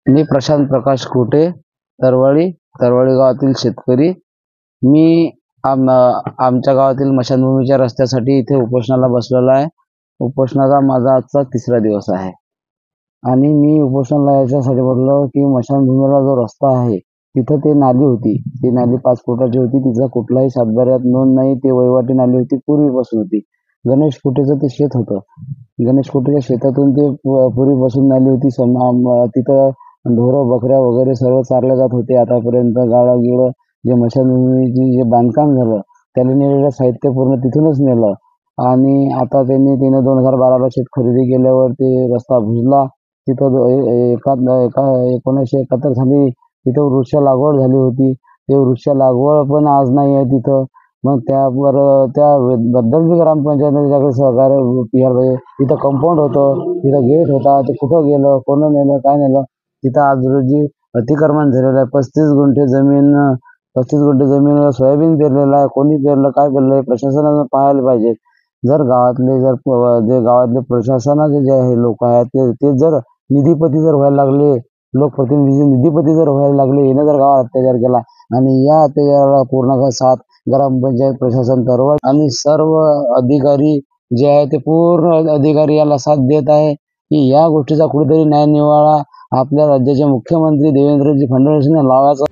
मी प्रशांत प्रकाश कुटे, तरवाळी गावातील शेतकरी. मी आमच्या गावातील मशानभूमीच्या रस्त्यासाठी इथे उपोषणाला बसलेलो आहे. उपोषणाचा माझा आजचा 3रा दिवस आहे आणि मी उपोषणाला याच्यासाठी बसलो की मशानभूमीला जो रस्ता आहे तिथं ते नाली होती. ती नाली 5 फुटाची होती. तिचा कुठलाही सातबाऱ्यात नोंद नाही. ते वहिवाटी नाली होती, पूर्वीपासून होती. गणेश कुटेचं ते शेत होतं. गणेश कुटेच्या शेतातून ते पूर्वीपासून नाली होती. तिथं ढोरं बकऱ्या वगैरे सर्व चारल्या जात होते. आतापर्यंत गाळं गिळं जे मशानभूमीची जे बांधकाम झालं त्याला नेलेलं साहित्य पूर्ण तिथूनच नेलं. आणि आता तिने 2012ला शेत खरेदी केल्यावर ते रस्ता बुजला. तिथं 1971 साली तिथं वृक्ष लागवड झाली होती. ते वृक्ष लागवड पण आज नाही आहे तिथं. मग त्याबद्दल बी ग्रामपंचायतीने त्याच्याकडे सहकार्य घ्यायला पाहिजे. तिथं कंपाऊंड होतं, तिथं गेट होता, ते कुठं गेलं, कोण नेलं, काय नेलं. तिथं आज रोजी अतिक्रमण झालेलं आहे. 35 गुंठे जमीन सोयाबीन पेरलेलं आहे. कोणी पेरलं, काय पेरलं हे प्रशासनानं पाहायला पाहिजे. जर गावातले प्रशासनाचे जे आहे लोक आहेत ते जर निधीपती जर व्हायला लागले, लोकप्रतिनिधी निधीपती जर व्हायला लागले, यानं जर गावात अत्याचार केला आणि या अत्याचाराला पूर्ण साथ ग्रामपंचायत प्रशासन तरवाळ आणि सर्व अधिकारी जे आहे ते पूर्ण अधिकारी याला साथ देत आहे की या गोष्टीचा कुठेतरी न्याय निवाडा आपल्या राज्याचे मुख्यमंत्री देवेंद्रजी फडणवीस यांनी लावायचा.